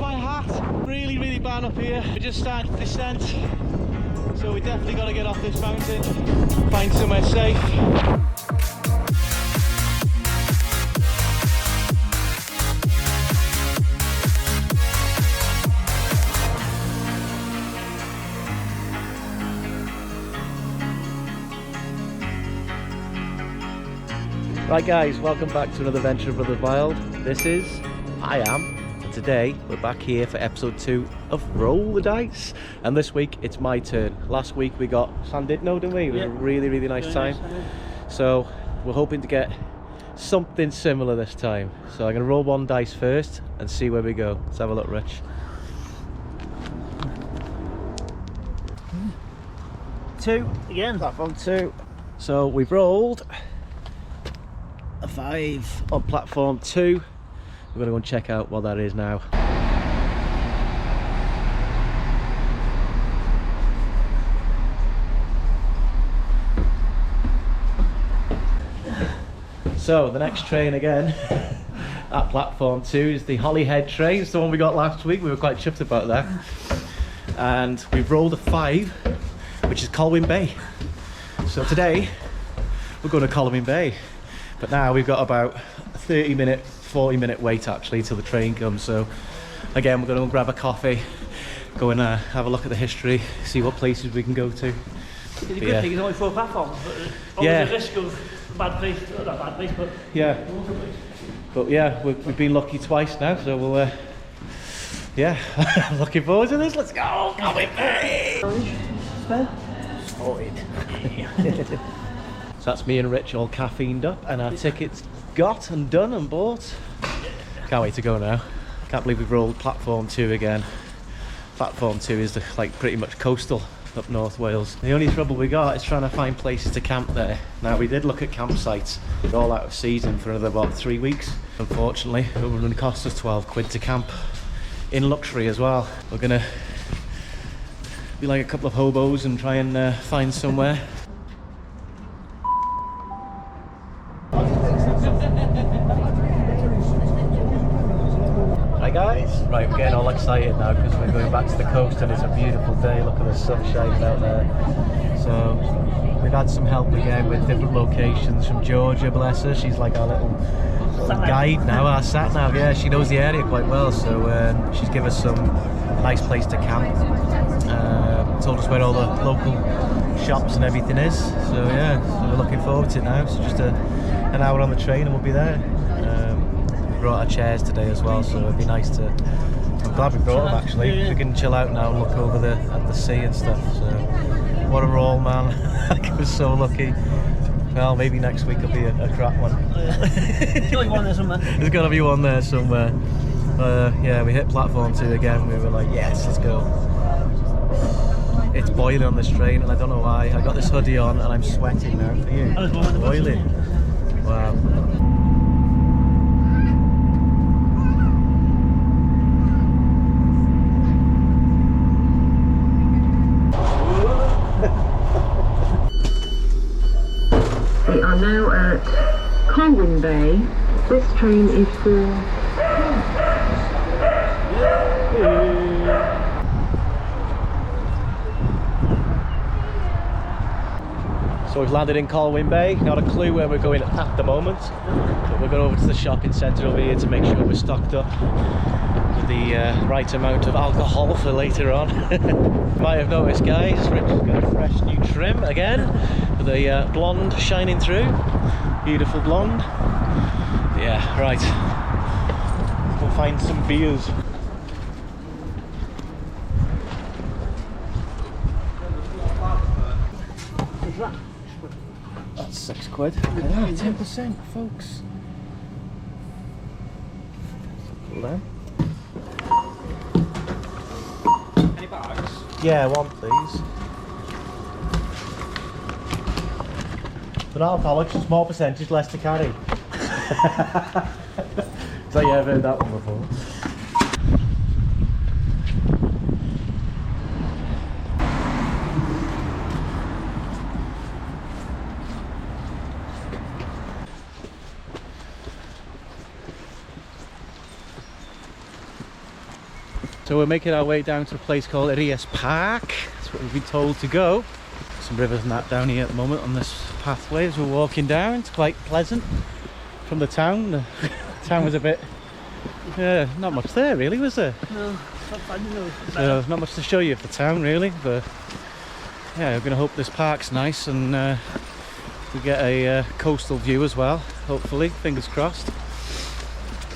my hat. Really, really bad up here. We just started the descent, so we definitely got to get off this mountain, find somewhere safe. Right guys, welcome back to another venture of Brothers Wild. I am, and today we're back here for episode 2 of Roll the Dice. And this week it's my turn. Last week we got Sanditno, didn't we? It was a really, really nice time. So we're hoping to get something similar this time. So I'm going to roll one dice first and see where we go. Let's have a look, Rich. Two again. Platform 2. So we've rolled a 5 on platform 2. We're going to go and check out what that is now. So the next train again at platform 2 is the Holyhead train. It's the one we got last week. We were quite chuffed about that. And we've rolled a 5, which is Colwyn Bay. So today we're going to Colwyn Bay. But now we've got about a 40-minute wait actually till the train comes. So again, we're going to go grab a coffee, go and have a look at the history, see what places we can go to. It's a good thing, it's only 4 platforms, but always a risk of bad place, not bad place, but yeah. But yeah, we've been lucky twice now, so we'll I'm looking forward to this. Let's go, Colwyn Bay! Sorted. So that's me and Rich all caffeined up, and our tickets got and done and bought. Can't wait to go now. Can't believe we've rolled platform 2 again. Platform 2 is like pretty much coastal up North Wales. The only trouble we got is trying to find places to camp there. Now we did look at campsites. They're all out of season for another about 3 weeks. Unfortunately, it would have cost us 12 quid to camp in luxury as well. We're gonna be like a couple of hobos and try and find somewhere. Hi guys! Right, we're getting all excited now because we're going back to the coast and it's a beautiful day. Look at the sun shining out there. So we've had some help again with different locations from Georgia, bless her. She's like our little guide now, our sat nav. Yeah, she knows the area quite well, so she's given us some nice place to camp. Told us where all the local shops and everything is. So yeah, so we're looking forward to it now. So just an hour on the train and we'll be there. We brought our chairs today as well, so it'd be nice to. I'm glad we brought them actually. We can chill out now and look over at the sea and stuff. So what a roll, man! I was so lucky. Well, maybe next week will be a crap one. There's got to be one there somewhere. There's got to be one there somewhere. Yeah, we hit platform 2 again. We were like, yes, let's go. It's boiling on this train, and I don't know why. I got this hoodie on, and I'm sweating now. For you? I was boiling. Wow. We are now at Colwyn Bay. This train is for... So we've landed in Colwyn Bay. Not a clue where we're going at the moment, but we're going over to the shopping centre over here to make sure we're stocked up with the right amount of alcohol for later on. You might have noticed, guys, Rich has got a fresh new trim again, with the blonde shining through. Beautiful blonde. Yeah, right. Let's go find some beers. That's 6 quid. Yeah, 10%, folks. Cool down. Any bags? Yeah, one please. But alcoholics, a small percentage, less to carry. So yeah, I've heard that one before. So we're making our way down to a place called Irias Park. That's what we've been told to go. Some rivers and that down here at the moment on this pathway as we're walking down. It's quite pleasant from the town. The town was a bit, not much there really, was there? No, not fun, you know. So not much to show you of the town really, but yeah, we're going to hope this park's nice and we get a coastal view as well, hopefully, fingers crossed.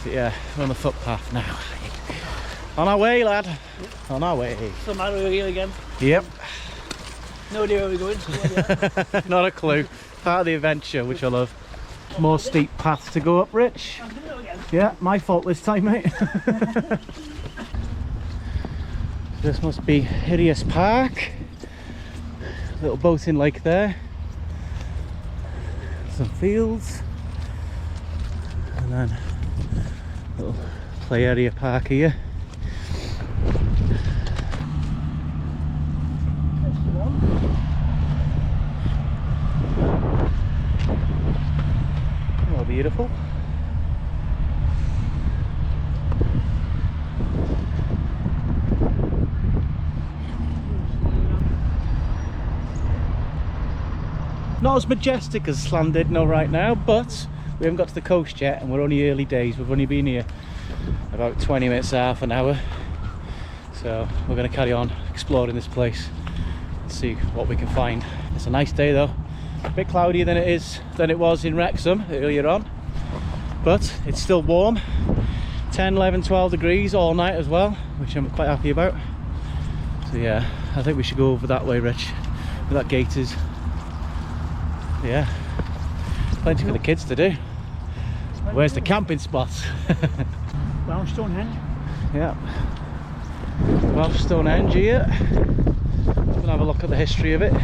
But yeah, we're on the footpath now. On our way, lad. On our way. So man, we're here again. Yep. No idea where we're going. Not a clue. Part of the adventure, which I love. More steep paths to go up, Rich. Yeah, my fault this time, mate. This must be Irias Park. Little boating lake there. Some fields. And then little play area park here. Oh, beautiful. Not as majestic as Llandudno right now, but we haven't got to the coast yet and we're only early days. We've only been here about 20 minutes, half an hour. So we're going to carry on exploring this place and see what we can find. It's a nice day though. A bit cloudier than it was in Wrexham earlier on, but it's still warm. 10, 11, 12 degrees all night as well, which I'm quite happy about. So yeah, I think we should go over that way, Rich, where that gate is. Yeah, plenty for the kids to do. Where's the camping spot? Round Stonehenge. Yeah, Welsh Stonehenge here. We'll have a look at the history of it.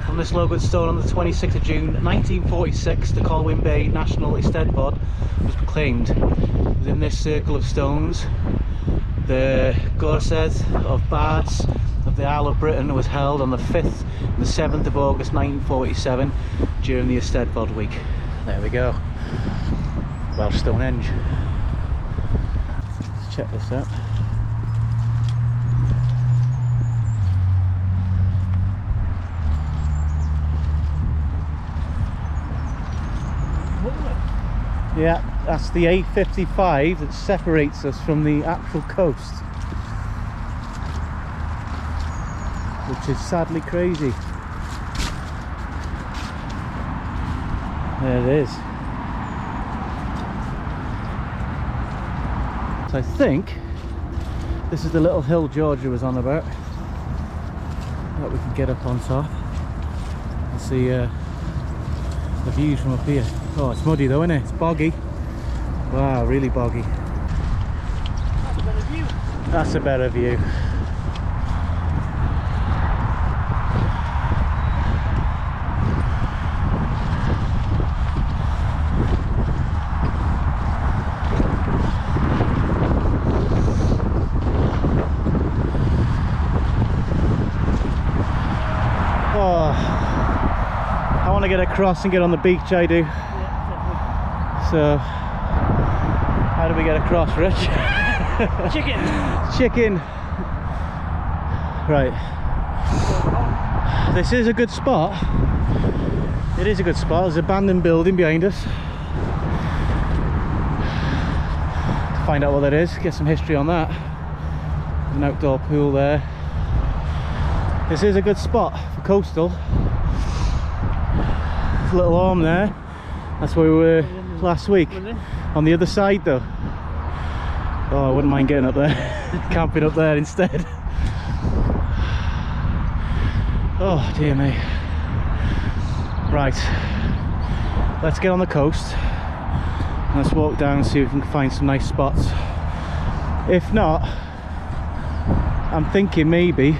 From this logoed stone on the 26th of June 1946, the Colwyn Bay National Eisteddfod was proclaimed. Within this circle of stones, the gorsedd of bards of the Isle of Britain was held on the 5th and the 7th of August 1947 during the Eisteddfod week. There we go. Welsh Stonehenge. Let's check this out. Yeah, that's the A55 that separates us from the actual coast, which is sadly crazy. There it is. So I think this is the little hill Georgia was on about, that we can get up on top and see the views from up here. Oh, it's muddy though, isn't it? It's boggy. Wow, really boggy. That's a better view. That's a better view. I want to get across and get on the beach, I do. Yeah, So, how do we get across, Rich? Chicken. Chicken. Right. This is a good spot. It is a good spot. There's an abandoned building behind us. To find out what that is, get some history on that. There's an outdoor pool there. This is a good spot for coastal. There's a little arm there. That's where we were last week. On the other side though. Oh, I wouldn't mind getting up there. Camping up there instead. Oh dear me. Right, let's get on the coast. Let's walk down and see if we can find some nice spots. If not, I'm thinking maybe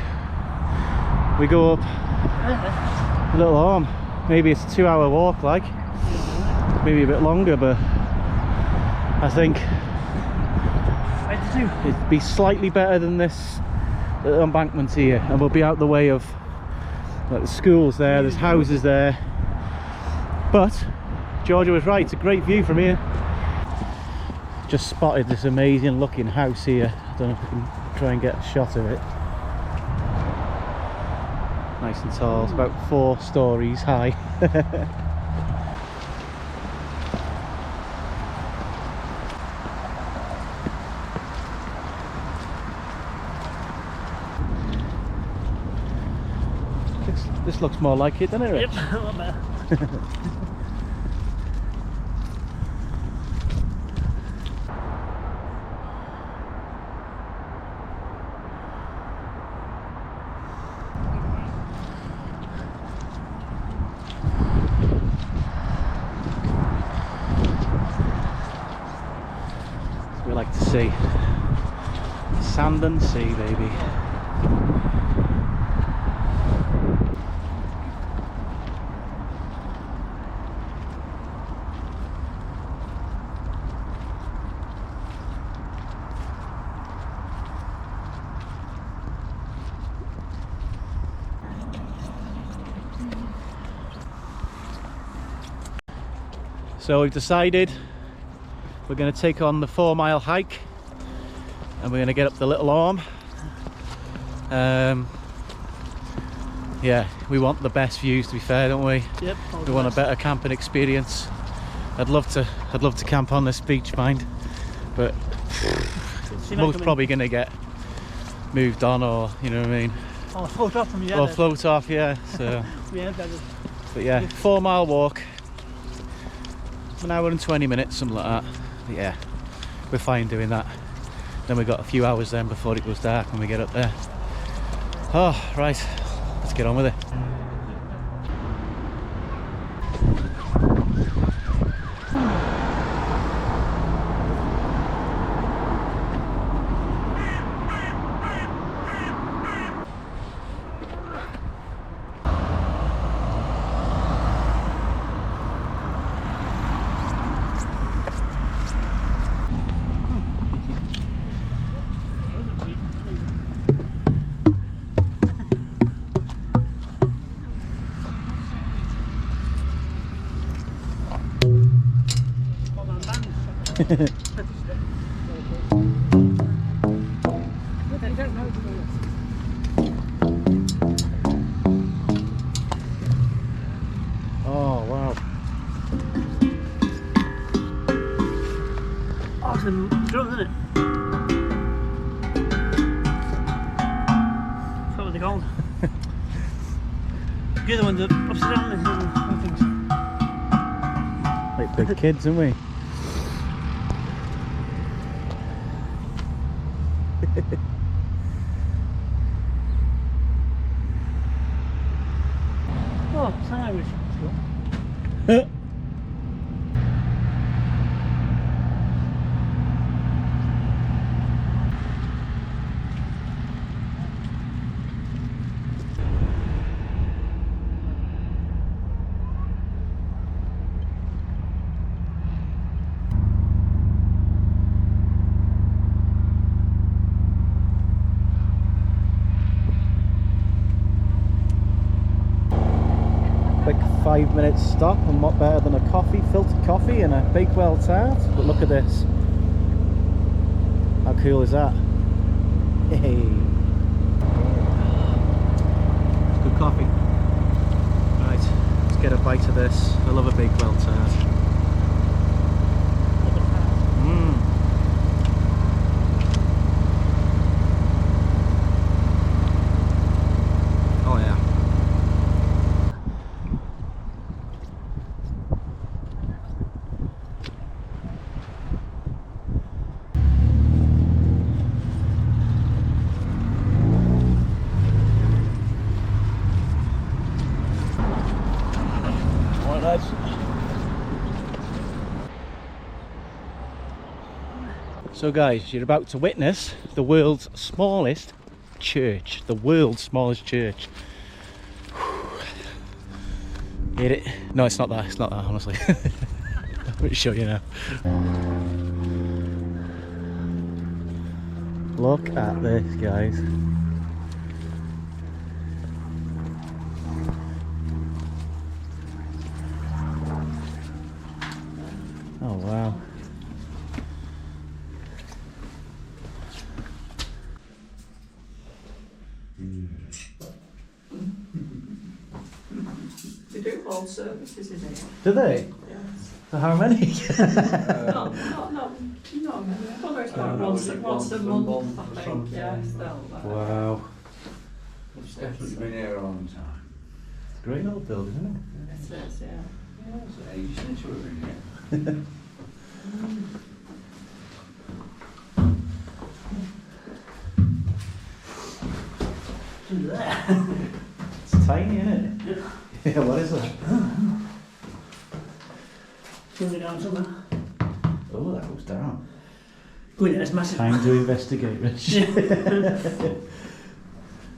we go up a little arm. Maybe it's a 2-hour walk, like. Maybe a bit longer, but I think it'd be slightly better than this embankment here, and we'll be out the way of like the schools there. There's houses there, but Georgia was right, it's a great view from here. Just spotted this amazing looking house here. I don't know if I can try and get a shot of it. Nice and tall, it's about 4 stories high. This looks more like it, doesn't it, Rich? Yep, a lot better. We like to see sand and sea, baby. So we've decided we're going to take on the 4-mile hike and we're going to get up the little arm. Yeah, we want the best views, to be fair, don't we? Yep. We want a better camping experience. I'd love to camp on this beach, mind, but most probably going to get moved on, or you know what I mean. Or float off from Or float off, yeah. So, yeah, better. but yeah, 4-mile walk. An hour and 20 minutes, something like that. But yeah, we're fine doing that. Then we've got a few hours then before it goes dark when we get up there. Oh, right, let's get on with it. Oh wow. Awesome drums, isn't it? That's what they're called. The other ones are upside down and things. Like big kids, aren't we? Oh, it's Irish. Cool. Quick 5-minute stop, and what better than a coffee, filtered coffee and a Bakewell tart. But look at this. How cool is that? Hey. Good coffee. Right, let's get a bite of this. I love a Bakewell tart. Oh yeah. So guys, you're about to witness the world's smallest church. The world's smallest church. Hit it? No, it's not that. It's not that, honestly. I'm pretty sure you know. Look at this, guys. Oh wow. all services in here. Do they? Yes. So how many? Not many. Probably it's about once a month, I think. Yeah, still. Wow. It's definitely been here a long time. It's a great old building, isn't It is, yeah. Yeah, it's ages since we've been here. it? It's tiny, isn't it? Yeah, what is that? Turn it down somewhere. Oh, that goes down. Go in there, it's massive. Time to investigate, Rich.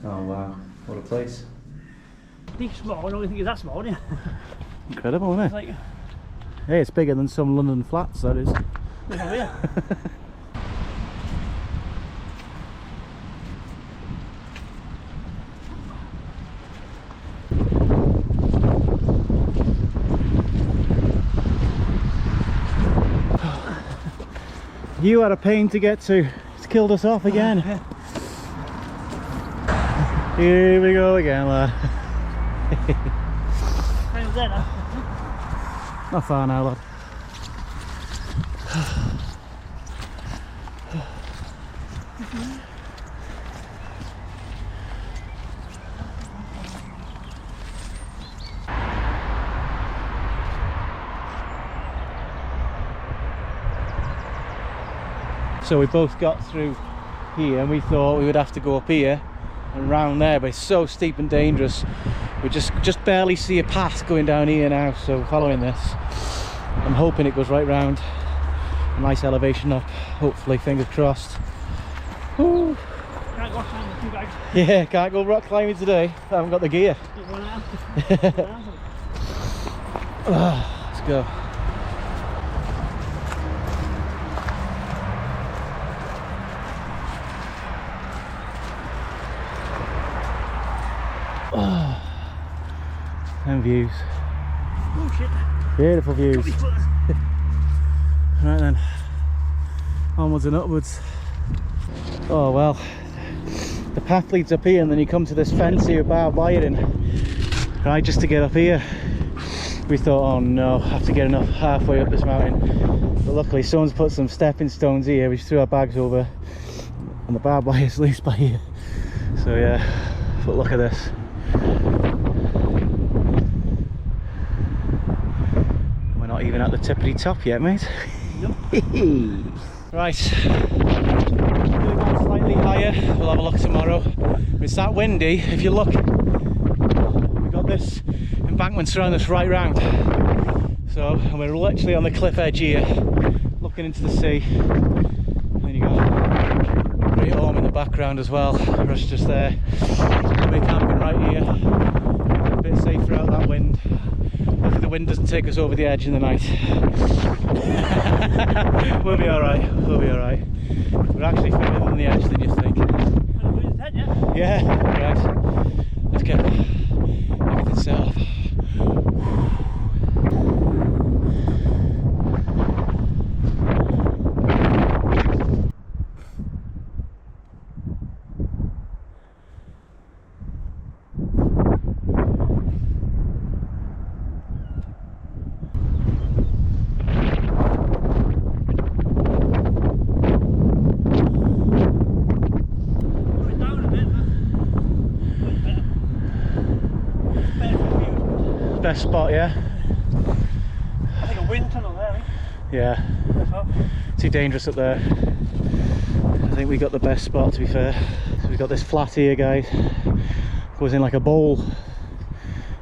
Oh wow, what a place. It's small, I don't think it's that small, yeah. Incredible, isn't It's it? like, Hey, it's bigger than some London flats, that is. look over here. You had a pain to get to. It's killed us off again. Here we go again, lad. Kind of there now. Not far now, lad. So we both got through here and we thought we would have to go up here and round there, but it's so steep and dangerous. We just barely see a path going down here now, so following this. I'm hoping it goes right round. A nice elevation up, hopefully, fingers crossed. Woo. Can't go climbing the 2 bags. Yeah, can't go rock climbing today. I haven't got the gear. Just 1 hour. Let's go. And views. Oh shit. Beautiful views. Got me foot. Right then, onwards and upwards. Oh well, the path leads up here and then you come to this fence here with barbed wire in. Right, just to get up here. We thought, oh no, I have to get enough halfway up this mountain. But luckily someone's put some stepping stones here, we just threw our bags over and the barbed wire is loose by here. So yeah, but look at this. We're not even at the tippity top yet, mate. Nope. Right, we'll go slightly higher, we'll have a look tomorrow. It's that windy, if you look, we've got this embankment surrounding us right round. So, and we're literally on the cliff edge here, looking into the sea. And then you got Great Orme in the background as well, Rush just there. We'll be camping right here, a bit safer out that wind. Hopefully the wind doesn't take us over the edge in the night. We'll be alright, we'll be alright. We're actually further from the edge than you think. Yeah, right. Let's get everything set up. Best spot, yeah? I think a wind tunnel there, eh? Yeah. Too dangerous up there. I think we got the best spot, to be fair. So we've got this flat here, guys. Goes in like a bowl.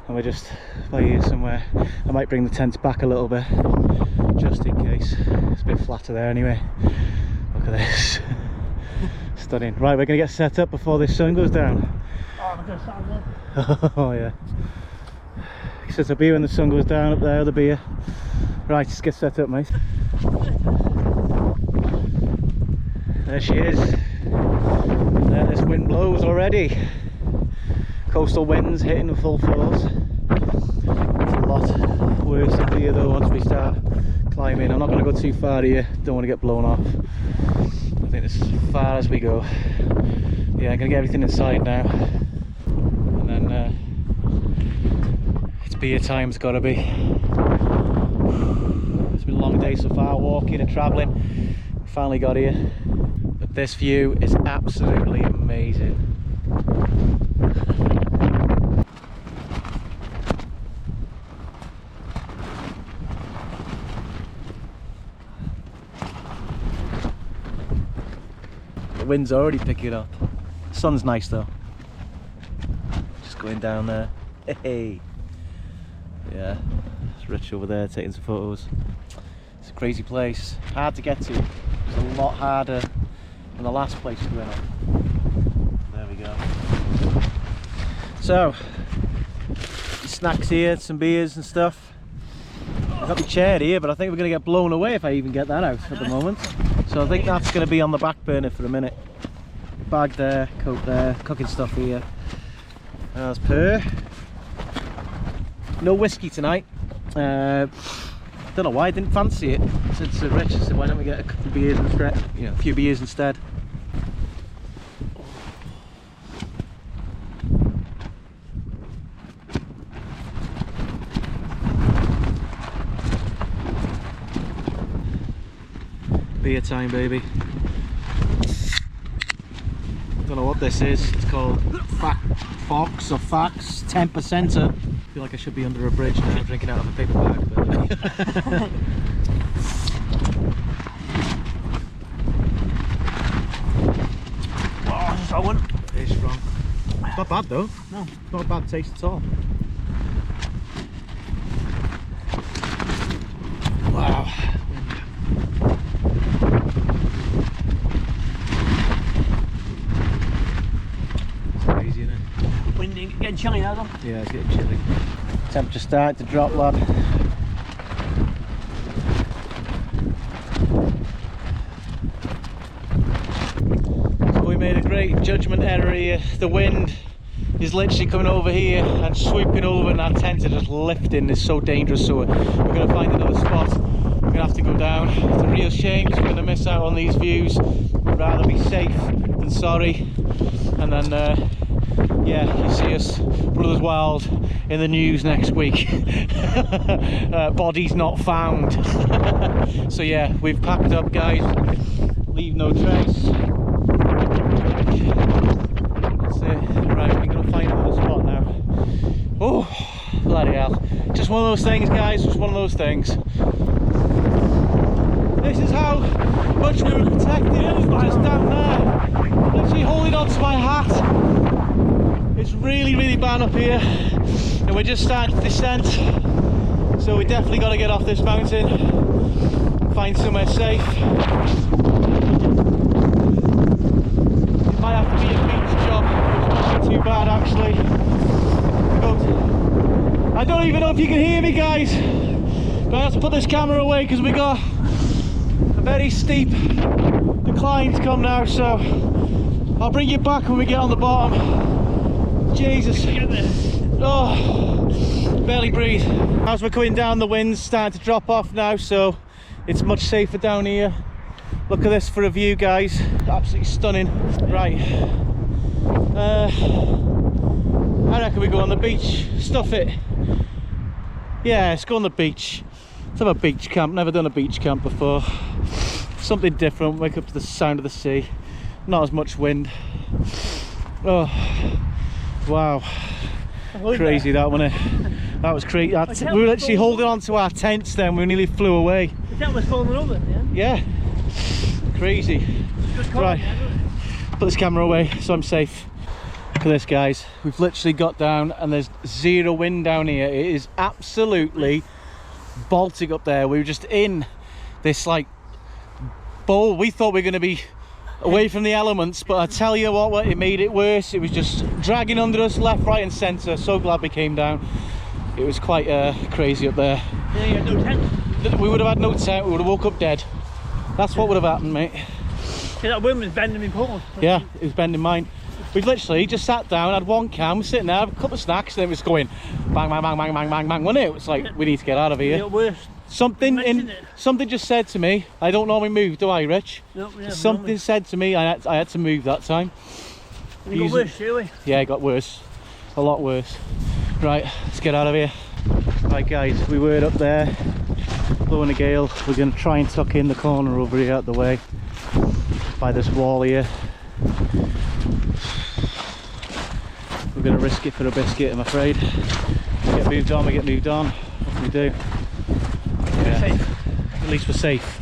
And we're just by here somewhere. I might bring the tents back a little bit, just in case. It's a bit flatter there anyway. Look at this. Stunning. Right, we're going to get set up before this sun goes down. Oh, look at the sound there. Oh yeah. Set up here when the sun goes down up there, the beer. Right, let's get set up, mate. There she is. There this wind blows already. Coastal winds hitting in full force. It's a lot worse up here though once we start climbing. I'm not going to go too far here, don't want to get blown off. I think this is as far as we go. Yeah, I'm going to get everything inside now. And then beer time's gotta be. It's been a long day so far, walking and travelling. Finally got here. But this view is absolutely amazing. The wind's already picking up. The sun's nice though. Just going down there. Hey. Yeah, it's Rich over there taking some photos. It's a crazy place. Hard to get to. It's a lot harder than the last place we went on. There we go. So, snacks here, some beers and stuff. I've got my chair here, but I think we're going to get blown away if I even get that out at the moment. So I think that's going to be on the back burner for a minute. Bag there, coat there, cooking stuff here. As per. No whiskey tonight. Don't know why, I didn't fancy it. I said to Rich, I said, why don't we get a couple of beers instead? You know, a few beers instead. Beer time, baby. Don't know what this is. It's called Fox or Fax 10%er. I feel like I should be under a bridge now, drinking out of a paper bag. But Oh, it's strong one. it's strong. It's not bad though. No. It's not a bad taste at all. Wow. It's crazy, isn't it? Windy, getting chilly now though. Yeah, it's getting chilly. Temperature starting to drop, lad. So we made a great judgment error here. The wind is literally coming over here and sweeping over, and our tents are just lifting. It's so dangerous, so we're going to find another spot. We're going to have to go down. It's a real shame because we're going to miss out on these views. We'd rather be safe than sorry. And then yeah, you see us Brothers Wild in the news next week. Bodies not found. So yeah, we've packed up, guys. Leave no trace. That's it. Right, we're gonna find another spot now. Oh, bloody hell. Just one of those things, guys, just one of those things. This is how much we were protected just down there. Literally holding on to my hat. It's really, really bad up here, and we're just starting to descend, so we definitely got to get off this mountain, find somewhere safe. It might have to be a beach job, which might be too bad actually. But I don't even know if you can hear me, guys, but I have to put this camera away because we got a very steep decline to come now, so I'll bring you back when we get on the bottom. Jesus. Oh, barely breathe. As we're coming down, the wind's starting to drop off now, so it's much safer down here. Look at this for a view, guys. Absolutely stunning. Right. I reckon we go on the beach. Stuff it. Yeah, let's go on the beach. Let's have a beach camp. Never done a beach camp before. Something different. Wake up to the sound of the sea. Not as much wind. Oh. Wow, crazy that, wasn't it? That was crazy. We were literally holding on to our tents then, we nearly flew away. The tent was falling over, yeah? Yeah, crazy. Right, put this camera away so I'm safe. Look at this, guys. We've literally got down and there's zero wind down here. It is absolutely Baltic up there. We were just in this like bowl. We thought we were going to be away from the elements, but I tell you what, it made it worse. It was just dragging under us left, right and centre. So glad we came down. It was quite crazy up there. Yeah, you had no tent. We would have had no tent. We would have woke up dead. That's what would have happened, mate. See, that wind was bending me poles. Yeah, it was bending mine. We've literally just sat down, had one cam, sitting there, had a couple of snacks, and it was going bang, bang, bang, bang, bang, bang, bang, wasn't it? It's like, we need to get out of here. Worse. Something just said to me, I don't normally move, do I, Rich? No, yeah, something said to me, I had to move that time. It got worse, really? Yeah, it got worse. A lot worse. Right, let's get out of here. Right guys, we were up there, blowing a gale. We're going to try and tuck in the corner over here out the way by this wall here. We're going to risk it for a biscuit, I'm afraid. We get moved on, we get moved on. What can we do? Yeah. Safe. At least we're safe.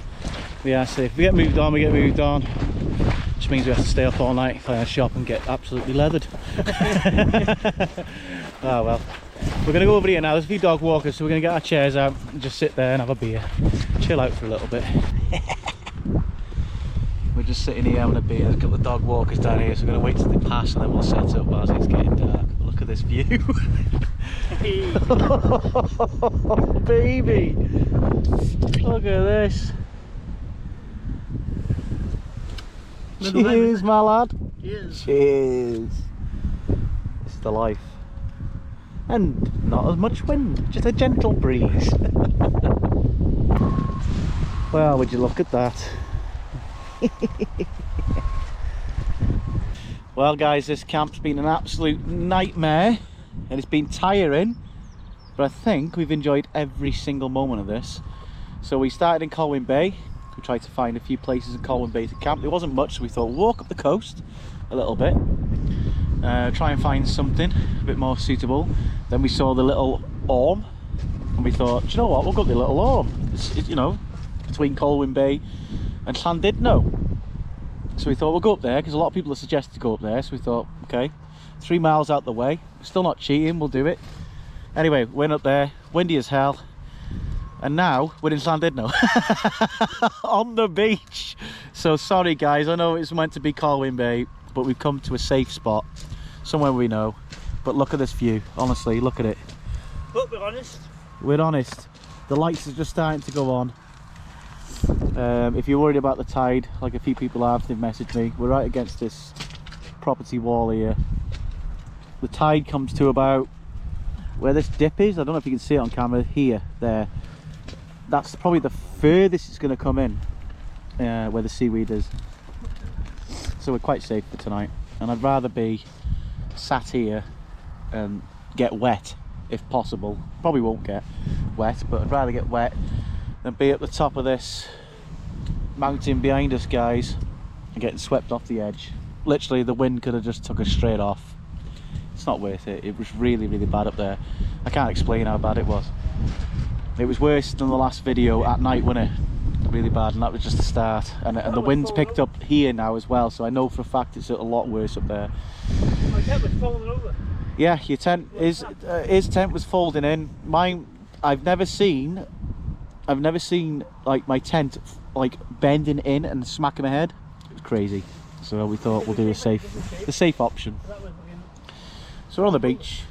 We are safe. We get moved on, we get moved on. Which means we have to stay up all night, play our shop and get absolutely leathered. Oh well. We're going to go over here now. There's a few dog walkers, so we're going to get our chairs out and just sit there and have a beer. Chill out for a little bit. We're just sitting here having a beer. There's a couple of dog walkers down here, so we're going to wait till they pass and then we'll set up as it's getting dark. But look at this view. Oh, baby! Look at this. Cheers, my lad. Cheers. Cheers. It's the life. And not as much wind, just a gentle breeze. Well, would you look at that? Well guys, this camp's been an absolute nightmare and it's been tiring, but I think we've enjoyed every single moment of this. So we started in Colwyn Bay. We tried to find a few places in Colwyn Bay to camp. There wasn't much, so we thought we'll walk up the coast a little bit, try and find something a bit more suitable. Then we saw the little Orme and we thought, do you know what, we'll go to the little Orme. It's, you know, between Colwyn Bay and Llandudno. So we thought we'll go up there because a lot of people have suggested to go up there. So we thought, okay, 3 miles out the way, still not cheating, we'll do it. Anyway, went up there, windy as hell, and now we're in Llandudno on the beach. So sorry guys, I know it's meant to be Colwyn Bay, but we've come to a safe spot, somewhere we know. But look at this view, honestly, look at it. But we're honest. We're honest. The lights are just starting to go on. If you're worried about the tide, like a few people have, they've messaged me. We're right against this property wall here. The tide comes to about where this dip is. I don't know if you can see it on camera. Here, there. That's probably the furthest it's going to come in, where the seaweed is. So we're quite safe for tonight. And I'd rather be sat here and get wet if possible. Probably won't get wet, but I'd rather get wet than be at the top of this mountain behind us, guys, and getting swept off the edge. Literally the wind could have just took us straight off. It's not worth it. It was really, really bad up there. I can't explain how bad it was. It was worse than the last video at night, wasn't it? Really bad, and that was just the start. And the wind's picked up here now as well, so I know for a fact it's a lot worse up there. My tent was falling over. Yeah, your tent is his tent was folding in. Mine, I've never seen like my tent like bending in and smacking my head. It was crazy. So we thought we'll do the safe option. So we're on the beach.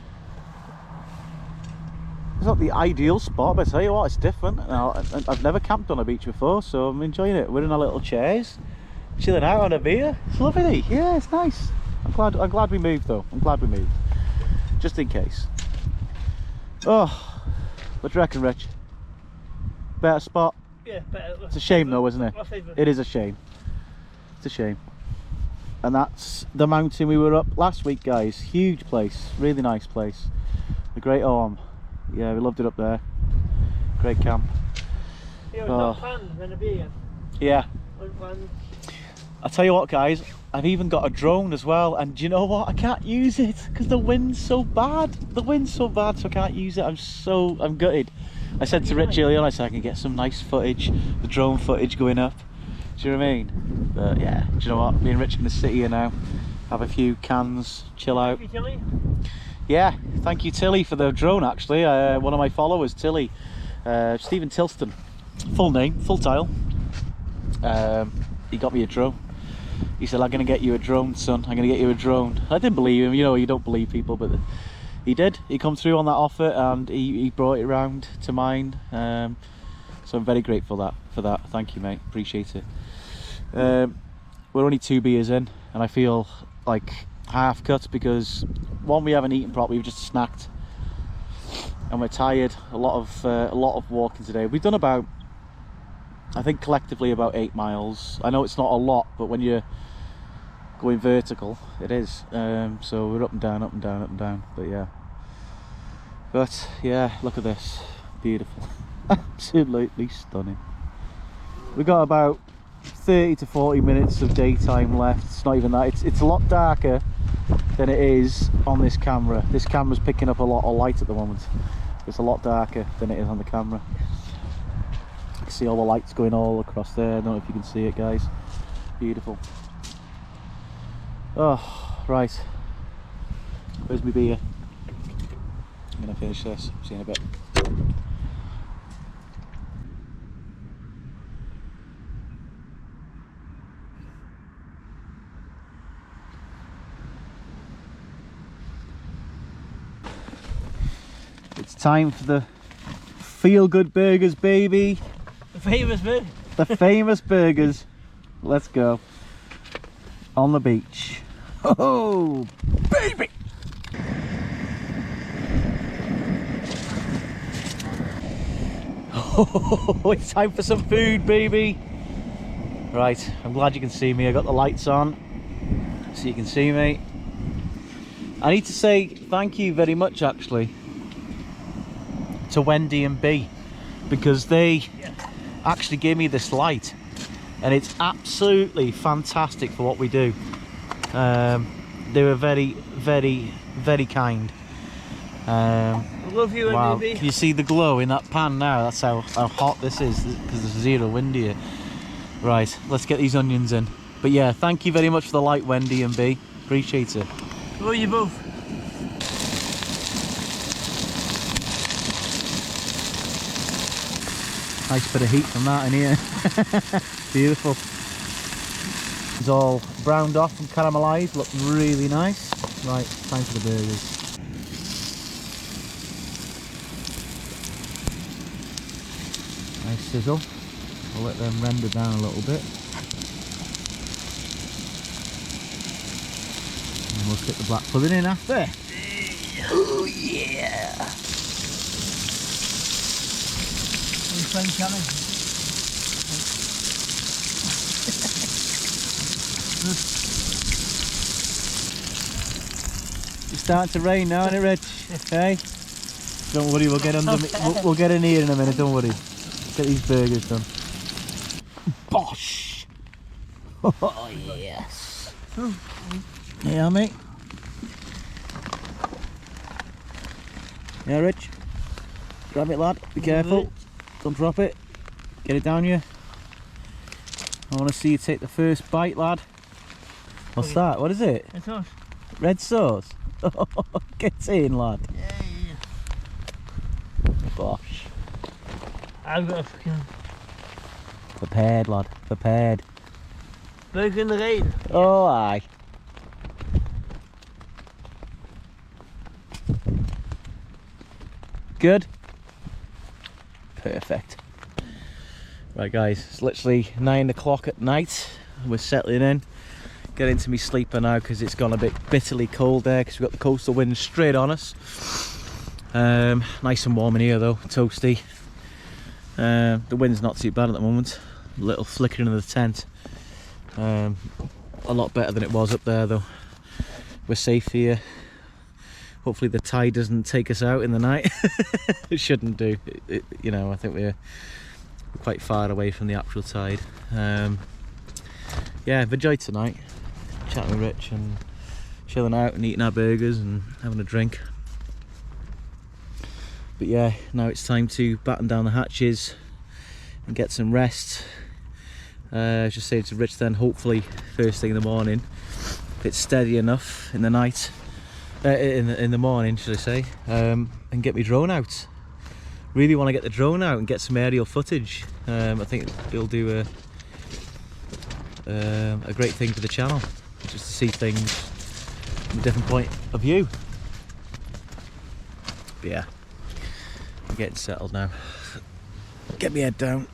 It's not the ideal spot, but I tell you what, it's different. Now, I've never camped on a beach before, so I'm enjoying it. We're in our little chairs, chilling out on a beer. It's lovely. Yeah, it's nice. I'm glad we moved though. I'm glad we moved, just in case. Oh, what do you reckon, Rich? Better spot? Yeah, better. It's a shame though, isn't it? My favourite. It is a shame. It's a shame. And that's the mountain we were up last week, guys. Huge place, really nice place. The Great Orme. Yeah, we loved it up there. Great camp. Yeah, it was not planned, then a beer. Yeah. Unplanned. I'll tell you what, guys, I've even got a drone as well, and do you know what? I can't use it because the wind's so bad. The wind's so bad, so I can't use it. I'm gutted. I said to Rich earlier on, I said I can get some nice footage, the drone footage going up. Do you know what I mean? But yeah, do you know what? Me and Rich are going to sit here now, have a few cans, chill out. Yeah, thank you Tilly for the drone actually. One of my followers, Tilly, Stephen Tilston, full name, full title. He got me a drone. He said, I'm going to get you a drone, son. I'm going to get you a drone. I didn't believe him, you know, you don't believe people, but he did. He come through on that offer and he brought it round to mine. So I'm very grateful for that. Thank you, mate. Appreciate it. We're only 2 beers in and I feel like half cut because one, we haven't eaten properly, we've just snacked and we're tired. A lot of walking today. We've done about, I think collectively about 8 miles. I know it's not a lot, but when you're going vertical it is. So we're up and down, up and down, up and down, but yeah, But yeah, look at this, beautiful. Absolutely stunning. We got about 30 to 40 minutes of daytime left. It's not even that, it's a lot darker than it is on this camera. This camera's picking up a lot of light at the moment. It's a lot darker than it is on the camera. You can see all the lights going all across there. I don't know if you can see it, guys. Beautiful. Oh, right. Where's my beer? I'm gonna finish this. See you in a bit. It's time for the feel-good burgers, baby. The famous bit. The famous burgers. Let's go. On the beach. Oh, baby! Oh, it's time for some food, baby. Right, I'm glad you can see me. I got the lights on so you can see me. I need to say thank you very much, actually, to Wendy and B, because they actually gave me this light, and it's absolutely fantastic for what we do. They were very, very, very kind. I love you, Wow, baby. can you see the glow in that pan now? That's how hot this is, because there's zero wind here. Right, let's get these onions in. But yeah, thank you very much for the light, Wendy and B. Appreciate it. Love you both. Nice bit of heat from that in here. Beautiful. It's all browned off and caramelised, look really nice. Right, time for the burgers. Nice sizzle. I'll let them render down a little bit. And we'll stick the black pudding in after. Oh yeah! French, Annie. It's starting to rain now, isn't it, Rich? Hey? Don't worry, we'll get under me. We'll get in here in a minute, don't worry. Get these burgers done. Bosh! Oh, yes. Yeah, mate. Yeah, Rich. Grab it, lad. Be careful. Don't drop it. Get it down you. I want to see you take the first bite, lad. What's that? What is it? It's us. Red sauce? Get in, lad. Yeah. Bosh. I've got a fucking Prepared, lad. Prepared. burger in the rain. Oh, aye. Good? Perfect. Right, guys, it's literally 9 o'clock at night. We're settling in. Get into me sleeper now because it's gone a bit bitterly cold there because we've got the coastal wind straight on us. Nice and warm in here though, toasty. The wind's not too bad at the moment. A little flickering of the tent. A lot better than it was up there though. We're safe here. Hopefully the tide doesn't take us out in the night. It shouldn't do. You know, I think we're quite far away from the actual tide. Yeah, I've enjoyed tonight. Chatting with Rich and chilling out and eating our burgers and having a drink. But yeah, now it's time to batten down the hatches and get some rest. I was just saying to Rich then, hopefully first thing in the morning, if it's steady enough in the night, in the morning should I say, and get my drone out. Really want to get the drone out and get some aerial footage. I think it'll do a great thing for the channel, just to see things from a different point of view. But yeah, I'm getting settled now. Get my head down,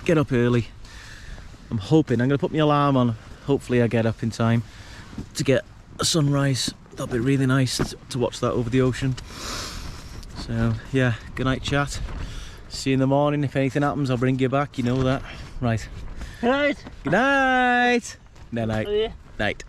get up early. I'm hoping, I'm going to put my alarm on, hopefully I get up in time to get a sunrise. That'll be really nice to watch that over the ocean. So yeah, good night chat. See you in the morning. If anything happens, I'll bring you back, you know that. Right. Good night. Good night. Night night. Oh, yeah. Night.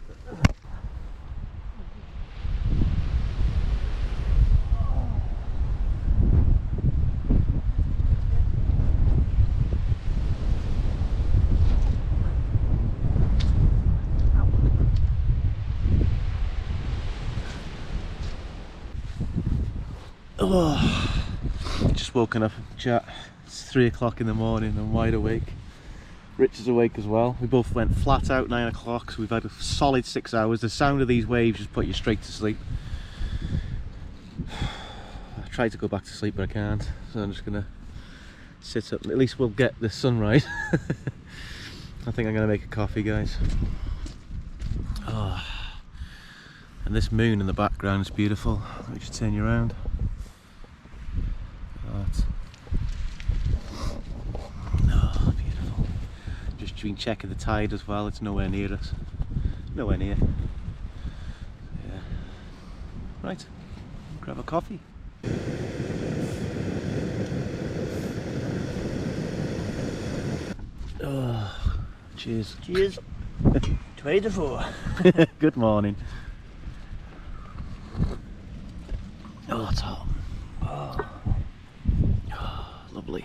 Oh, just woken up, chat. It's 3 o'clock in the morning. I'm wide awake. Rich is awake as well. We both went flat out 9 o'clock, so we've had a solid 6 hours. The sound of these waves just put you straight to sleep. I tried to go back to sleep, but I can't. So I'm just gonna sit up. At least we'll get the sunrise. I think I'm gonna make a coffee, guys. Oh. And this moon in the background is beautiful. Let me just turn you around. Oh, beautiful. Just been checking the tide as well. It's nowhere near us. Nowhere near. Yeah. Right. Grab a coffee. Oh, cheers. Cheers. 24. Good morning. Oh, it's hot. Oh, lovely.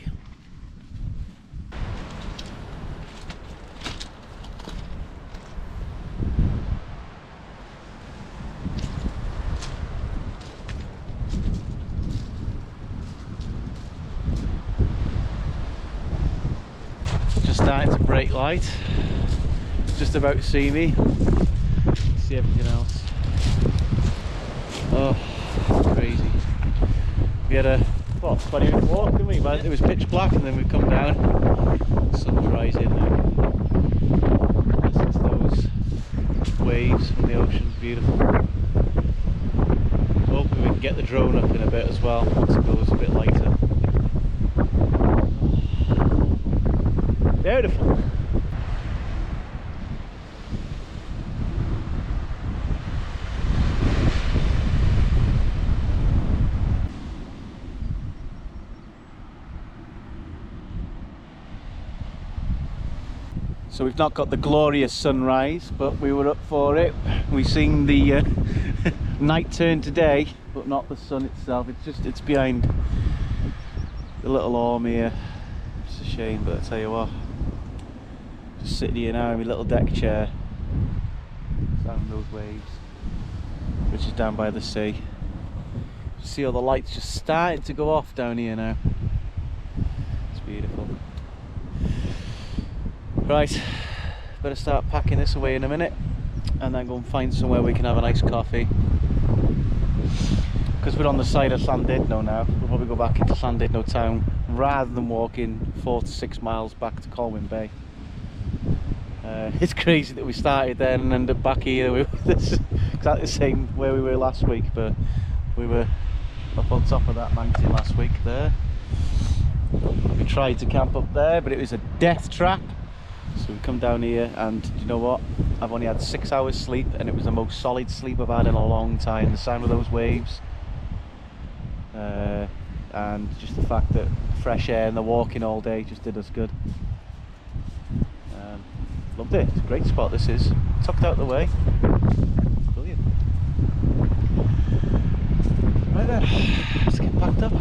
Just starting to break light. Just about to see me. See everything else. Oh, crazy. We had a 20-minute walk, didn't we? But it was pitch black, and then we come down. The sun's rising now. Listen to those waves from the ocean, beautiful. Hopefully we can get the drone up in a bit as well once it goes a bit lighter. Beautiful. So we've not got the glorious sunrise, but we were up for it. We've seen the night turn today, but not the sun itself. It's behind the little arm here. It's a shame, but I tell you what, just sitting here now in my little deck chair, sounding those waves, which is down by the sea. You see all the lights just starting to go off down here now. It's beautiful. Right, better start packing this away in a minute and then go and find somewhere we can have a nice coffee. Because we're on the side of Llandudno now, we'll probably go back into Llandudno town rather than walking 4 to 6 miles back to Colwyn Bay. It's crazy that we started there and ended up back here. This is exactly the same where we were last week, but we were up on top of that mountain last week there. We tried to camp up there, but it was a death trap. So we come down here, and you know what? I've only had 6 hours sleep, and it was the most solid sleep I've had in a long time. The sound of those waves, and just the fact that fresh air and the walking all day just did us good. Loved it. It's a great spot. This is tucked out the way. Brilliant. Right then, let's get packed up.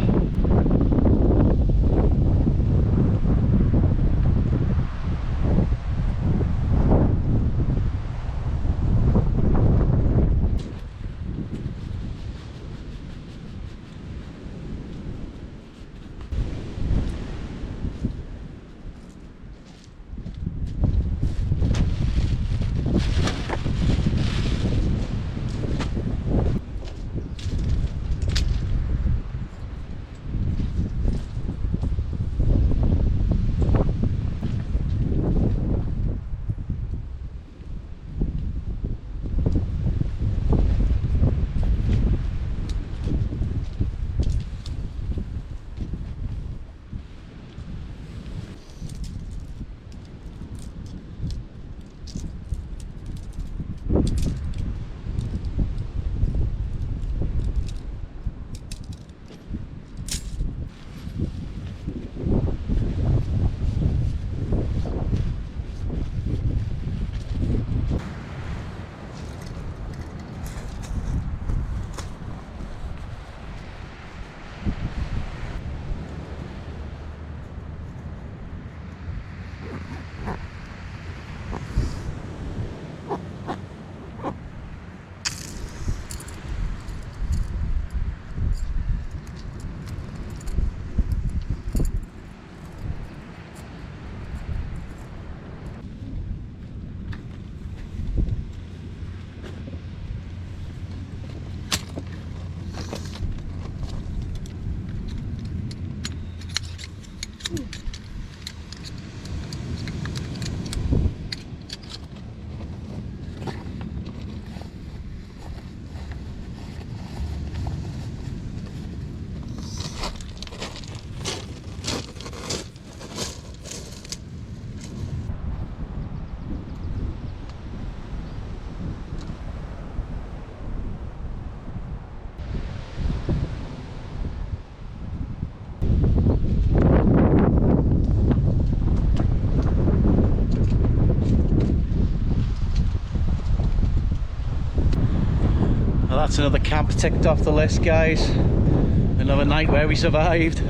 Well, that's another camp ticked off the list, guys. Another night where we survived.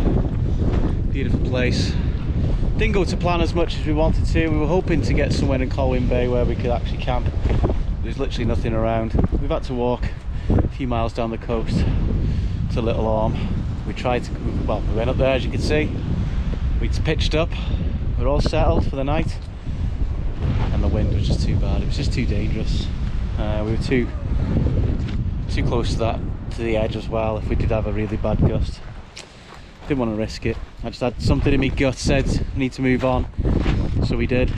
Beautiful place. Didn't go to plan as much as we wanted to. We were hoping to get somewhere in Colwyn Bay where we could actually camp. There's literally nothing around. We've had to walk a few miles down the coast to Little Orme. We tried to, well, we went up there, as you can see. We pitched up. We're all settled for the night. And the wind was just too bad. It was just too dangerous. We were too close to the edge as well. If we did have a really bad gust, didn't want to risk it. I just had something in my gut said we need to move on, so we did.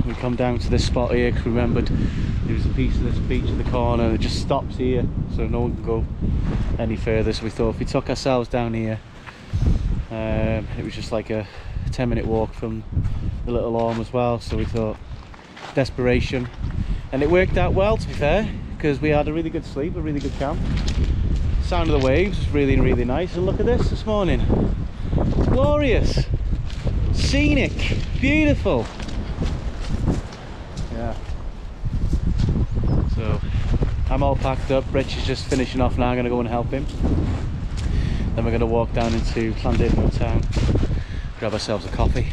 We come down to this spot here because we remembered there was a piece of this beach in the corner that just stops here, so no one can go any further. So we thought if we took ourselves down here, it was just like a 10-minute walk from the Little Orme as well. So we thought desperation, and it worked out well, to be fair, because we had a really good sleep, a really good camp. Sound of the waves was really, really nice. And look at this morning. It's glorious, scenic, beautiful. Yeah. So I'm all packed up. Rich is just finishing off now. I'm gonna go and help him. Then we're gonna walk down into Llandudno town, grab ourselves a coffee.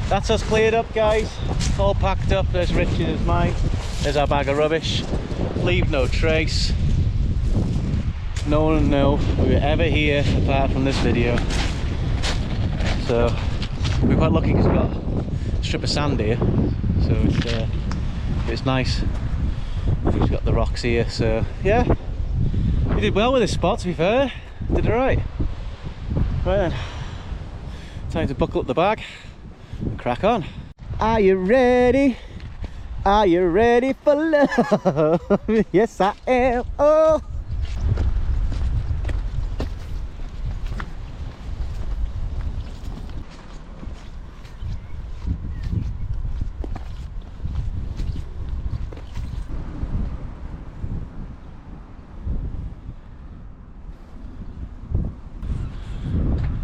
That's us cleared up, guys. All packed up. There's Rich's, there's mine. There's our bag of rubbish. Leave no trace. No one will know we were ever here apart from this video. So we're quite lucky because we've got a strip of sand here, so it's nice. We've got the rocks here, so yeah, we did well with this spot, to be fair. Did alright. Right then, time to buckle up the bag and crack on. Are you ready? Are you ready for love? Yes, I am. Oh.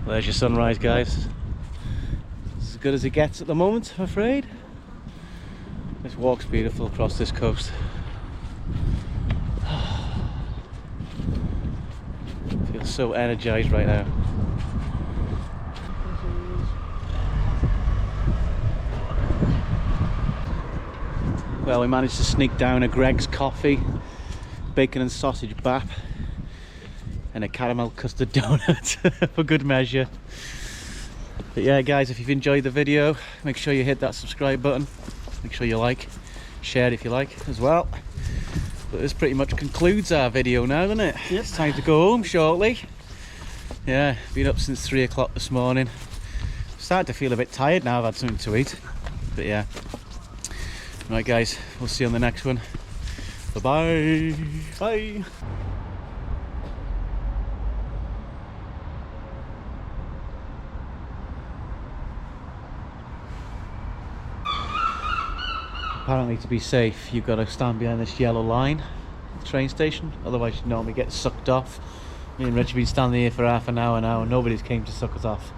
There's your sunrise, guys. It's as good as it gets at the moment, I'm afraid. This walk's beautiful across this coast. I feel so energized right now. Well, we managed to sneak down a Greg's coffee, bacon and sausage bap, and a caramel custard donut for good measure. But yeah, guys, if you've enjoyed the video, make sure you hit that subscribe button. Make sure you like, share it if you like as well. But this pretty much concludes our video now, doesn't it? Yep. It's time to go home shortly. Yeah, been up since 3 o'clock this morning. Starting to feel a bit tired now. I've had something to eat. But yeah. Right, guys, we'll see you on the next one. Bye-bye. Bye. Apparently, to be safe, you've got to stand behind this yellow line at the train station, otherwise you normally get sucked off. Me and Rich have been standing here for half an hour now and nobody's came to suck us off.